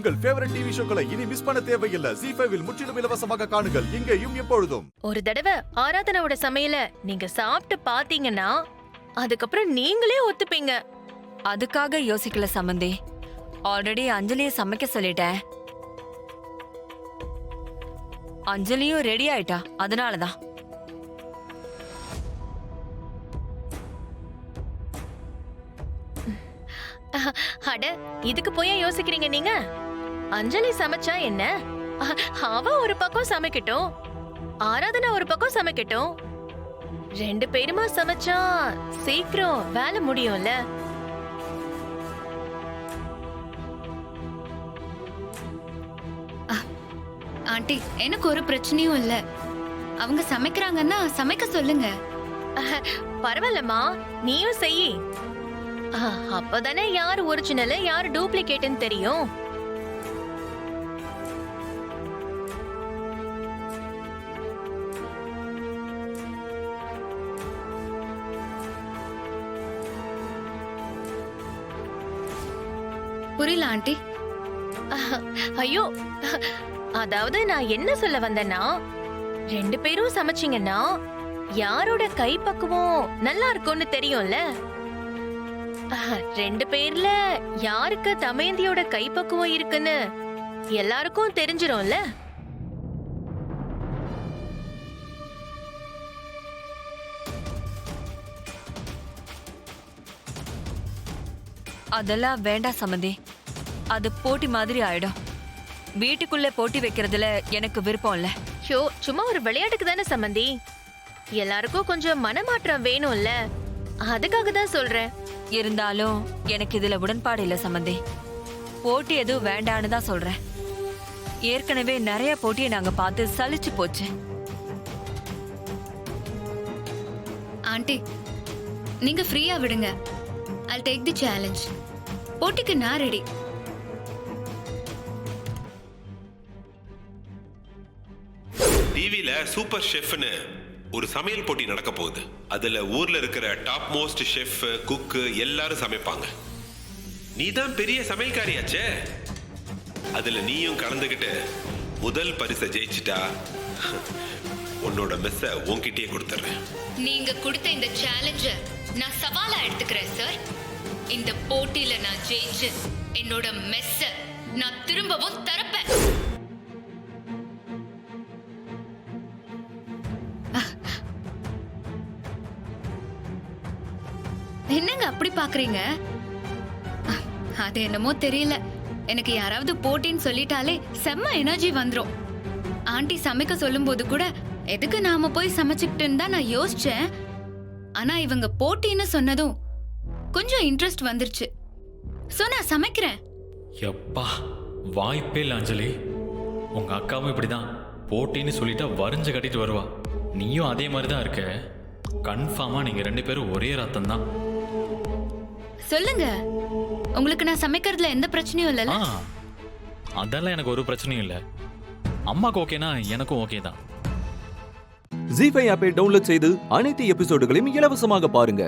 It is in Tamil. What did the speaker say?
உங்கள் ஃபேவரட் டிவி ஷோக்களை இனி மிஸ் பண்ண தேவையில்லை. ZEE5 இல் முற்றிலும் இலவசமாக காணுங்கள், இங்கேயும் எப்பொழுதும். ஒரு தடவை ஆராதனாவோட சமையல நீங்க சாப்பிட்டு பாத்தீங்கன்னா அதுக்கப்புறம் நீங்களே ஒத்துப்பீங்க. அதுக்காக யோசிக்கல சம்பந்தி. ஆல்ரெடி அஞ்சலிய சமைக்க சொல்லிட்டேன். அஞ்சலியும் ரெடி ஆயிட்டா, அதனாலதான். அட, இதுக்கு போய் யோசிக்கிறீங்க நீங்க? அஞ்சலி சமைச்சா என்ன, அவ ஒரு பக்கம் சமைக்கட்டும், ஆராதனா ஒரு பக்கம் சமைக்கட்டும். 2 பேருமா சமைச்சா சீக்கிரம் வேலை முடியும்ல. ஆண்டி, எனக்கு ஒரு பிரச்சனையும் இல்ல. அவங்க சமைக்கிறாங்கன்னா சமைக்க சொல்லுங்க. பரவாயில்லம்மா, நீயும் செய். அப்பதானே யார் ஒரிஜினல் யார் டூப்ளிகேட்னு தெரியும். புரியல ஆண்டி. ஐயோ, அதாவது நான் என்ன சொல்ல வந்தேன்னா, 2 பேரும் சமைச்சீங்கன்னா யாரோட கை பக்குவம் நல்லா இருக்கும்னு தெரியும்ல. 2 பேர்ல யாருக்கு தமயந்தியோட கைப்பக்குவம் இருக்குன்னு எல்லாருக்கும் தெரிஞ்சிரும்ல. அதெல்லாம் வேண்டாம் சம்பந்தி. அது போட்டி மாதிரி ஆயிடும். வீட்டுக்குள்ள போட்டி வைக்கிறதுல எனக்கு விருப்பம் இல்ல. சும்மா ஒரு விளையாட்டுக்கு தானே சம்பந்தி. எல்லாருக்கும் கொஞ்சம் மனமாற்றம் வேணும்ல, அதுக்காக தான் சொல்றேன். இருந்தாலும் எனக்கு இதுல உடன்பாடு இல்ல சம்பந்தி. போட்டி எதுவும் வேண்டான்னு தான் சொல்றேன். ஏற்கனவே நிறைய போட்டியை நாங்க பார்த்து சலிச்சு போச்சு. ஆண்டி, நீங்க ஃப்ரீயா விடுங்க. I'll take the challenge. போட்டிக்கு நான் ரெடி. டிவில சூப்பர் ஷெஃப்னு ஒரு சமையல் போட்டி நடக்க போகுது. அதுல ஊர்ல இருக்கிற டாப் மோஸ்ட் ஷெஃப், குக்கு எல்லாரும் சமைப்பாங்க. நீ தான் பெரிய சமையல்காரியாச்சே. அதுல நீயும் கலந்துகிட்டு முதல் பரிசை ஜெயிச்சிட்டா உன்னோட மெஸ்ஸ உன்கிட்டயே கொடுத்துறேன். நீங்க கொடுத்த இந்த சேலஞ்ச நான் சவாலா எடுத்துக்கிறேன் சார். இந்த போட்டியில நான் ஜெயிச்சு என்னோட மெஸ்ஸ நான் திரும்பவும் தரப்பேன். என்னங்க அப்படி பாக்குறீங்க? அது என்னமோ தெரியல, எனக்கு யாராவது போட்டின்னு சொல்லிட்டாலே செம்ம எனர்ஜி வந்துரும். ஆண்டி சமைக்க சொல்லும் போது கூட எதுக்கு நாம போய் சமைச்சுக்கிட்டுன்னு தான் நான் யோசிச்சேன். ஆனா இவங்க போட்டின்னு சொன்னதும் கொஞ்சம் இன்ட்ரெஸ்ட் வந்துருச்சு. சோ நான் சமைக்கிறேன். எப்பா, வாய்ப்பே இல்லை அஞ்சலி. உங்க அக்காவும் இப்படிதான் போட்டின்னு சொல்லிட்டா வரைஞ்சு கட்டிட்டு வருவா. நீயும் அதே மாதிரி தான் இருக்க. கன்ஃபார்மா நீங்க 2 பேரும் ஒரே ரத்தம் தான். சொல்லுங்க, உங்களுக்கு நான் சமைக்கிறதுல எந்த பிரச்சனையும் இல்லைல்ல? அதெல்லாம் எனக்கு ஒரு பிரச்சனையும் இல்லை. அம்மாக்கு ஓகேனா எனக்கும் ஓகே தான். ZEE5 ஆப்பை டவுன்லோட் செய்து அனைத்து எபிசோடுகளையும் இலவசமாக பாருங்க.